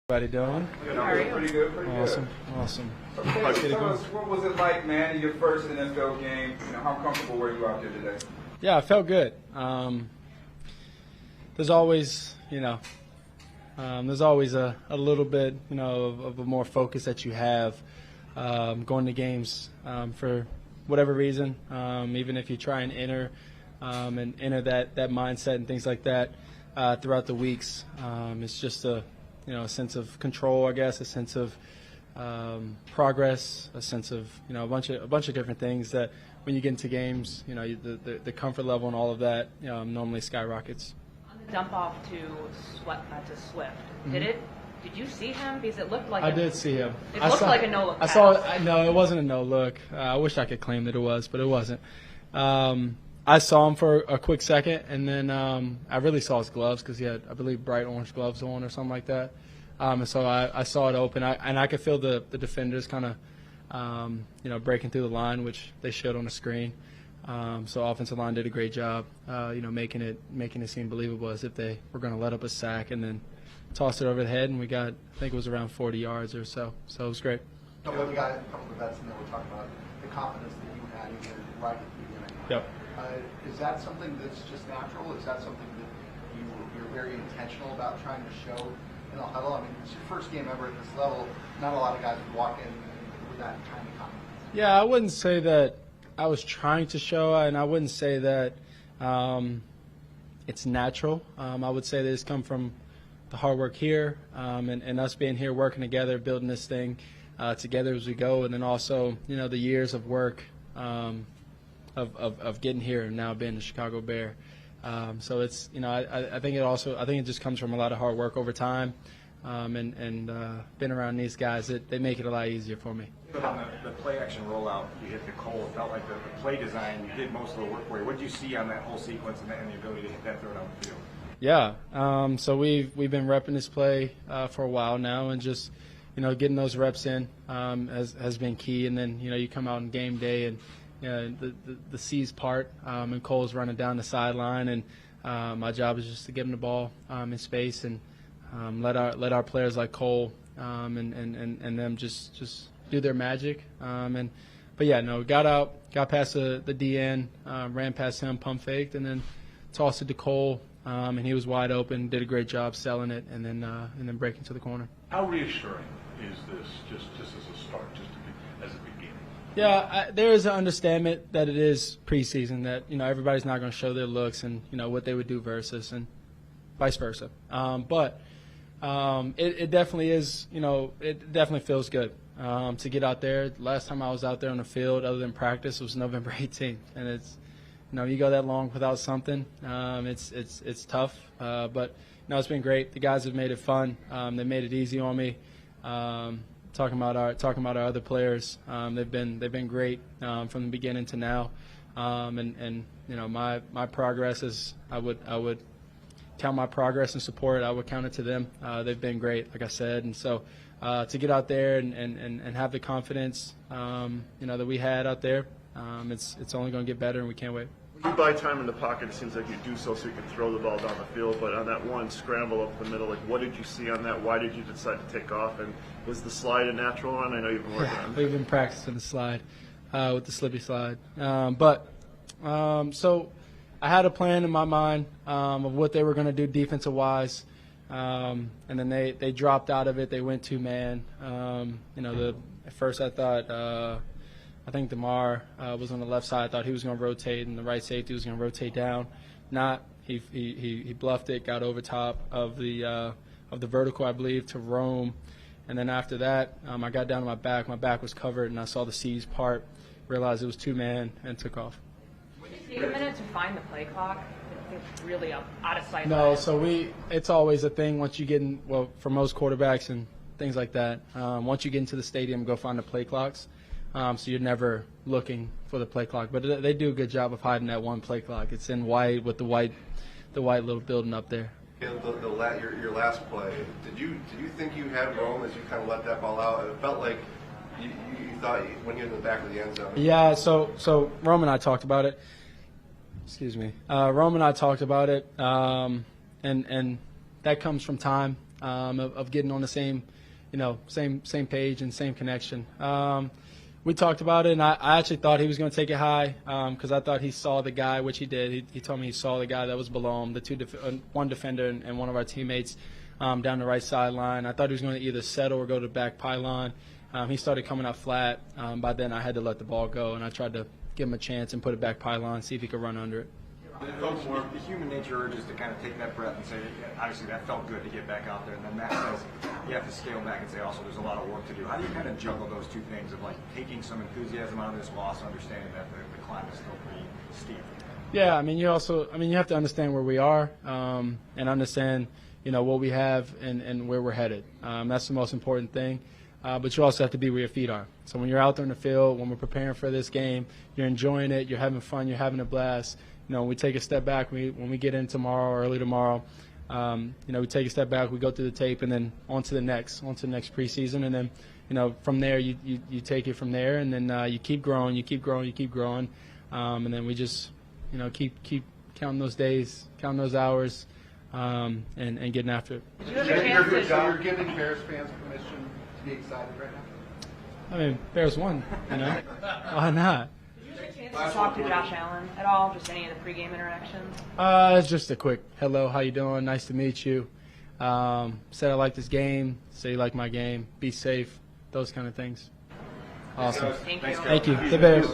Everybody doing? Pretty good, pretty Awesome, good. awesome. Tell us, what was it like, man, in your first NFL game? How comfortable were you out there today? Yeah, I felt good. There's always, there's always a little bit, of a more focus that you have going to games for whatever reason. Even if you try and enter that mindset and things like that throughout the weeks, it's just a sense of control, I guess, a sense of progress, a sense of a bunch of different things that when you get into games, the comfort level and all of that normally skyrockets. On the dump off to Swift, did you see him? Because it looked like I did see him. It looked like a no look. No, it wasn't a no look. I wish I could claim that it was, but it wasn't. I saw him for a quick second, and then I really saw his gloves because he had, I believe, bright orange gloves on or something like that. And so I saw it open, and I could feel the defenders kind of, breaking through the line, which they showed on the screen. So offensive line did a great job, making it seem believable as if they were going to let up a sack and then toss it over the head, and we got, I think it was around 40 yards or so. So it was great. A couple of vets in there were talking about the confidence that you had right at the beginning. Yep. Is that something that's just natural? Is that something that you're very intentional about trying to show in the huddle? I mean, it's your first game ever at this level. Not a lot of guys would walk in with that kind of confidence. Yeah, I wouldn't say that I was trying to show, and I wouldn't say that it's natural. I would say that it's come from the hard work here and us being here working together, building this thing together as we go, and then also, the years of work of getting here and now being a Chicago Bear. So it's, I think it just comes from a lot of hard work over time, and being around these guys, they make it a lot easier for me. But on the play action rollout, you hit the Cole. It felt like the play design, you did most of the work for you. What did you see on that whole sequence and the ability to hit that throw down the field? Yeah, so we've been repping this play for a while now, and just getting those reps in has been key. And then you come out on game day and the C's part, and Cole's running down the sideline, and my job is just to give him the ball in space and let our players like Cole and them just do their magic. But got out, got past the DN, ran past him, pump faked, and then tossed it to Cole, and he was wide open, did a great job selling it, and then breaking to the corner. How reassuring is this, just as a start, as a beginning? Yeah, there is an understanding that it is preseason, that everybody's not going to show their looks and what they would do versus, and vice versa. But it definitely is. It definitely feels good to get out there. Last time I was out there on the field, other than practice, was November 18th, and it's you go that long without something. It's tough, but it's been great. The guys have made it fun. They made it easy on me. Talking about our other players, they've been great from the beginning to now, and my progress is I would count my progress and support. I would count it to them. They've been great, like I said, and so to get out there and have the confidence that we had out there, it's only going to get better, and we can't wait. You buy time in the pocket, it seems like you do so you can throw the ball down the field, but on that one scramble up the middle, what did you see on that? Why did you decide to take off? And was the slide a natural one? I know you've been working on it. We've been practicing the slide with the slippy slide. So I had a plan in my mind of what they were going to do defensive-wise, and then they dropped out of it. They went two-man. At first I think DeMar was on the left side. I thought he was going to rotate, and the right safety was going to rotate down. Not. He bluffed it, got over top of the vertical, I believe, to roam. And then after that, I got down to my back. My back was covered, and I saw the C's part, realized it was two-man, and took off. Did you take a minute to find the play clock? It's really out of sight. No, so it's always a thing once you get in, well, for most quarterbacks and things like that, once you get into the stadium, go find the play clocks. So you're never looking for the play clock, but they do a good job of hiding that one play clock. It's in white with the white little building up there. Your last play, did you think you had Rome as you kind of let that ball out? It felt like you thought when you were in the back of the end zone. Yeah. So Rome and I talked about it. Excuse me. Rome and I talked about it, and that comes from time. of getting on the same, same page and same connection. We talked about it, and I actually thought he was going to take it high because I thought he saw the guy, which he did. He told me he saw the guy that was below him, one defender and one of our teammates down the right sideline. I thought he was going to either settle or go to the back pylon. He started coming out flat. By then, I had to let the ball go, and I tried to give him a chance and put it back pylon, see if he could run under it. Coach, the human nature urges to kind of take that breath and say, obviously that felt good to get back out there, and then Matt says you have to scale back and say also there's a lot of work to do. How do you kind of juggle those two things of like taking some enthusiasm out of this loss, understanding that the climb is still pretty steep? Yeah, I mean, you have to understand where we are and understand, what we have and where we're headed. That's the most important thing. But you also have to be where your feet are. So when you're out there in the field, when we're preparing for this game, you're enjoying it, you're having fun, you're having a blast. When we take a step back, when we get in tomorrow or early tomorrow, we take a step back, we go through the tape, and then on to the next preseason, and then, from there you take it from there, and then you keep growing, and then we just, keep counting those days, counting those hours, and getting after it. You're giving Bears fans permission to be excited right now? I mean, Bears won, why not? To talk to Josh Allen at all? Just any of the pregame interactions? It's just a quick hello, how you doing? Nice to meet you. Said I like this game. Say you like my game. Be safe. Those kind of things. Awesome. Thank you. Thank you. The Bears.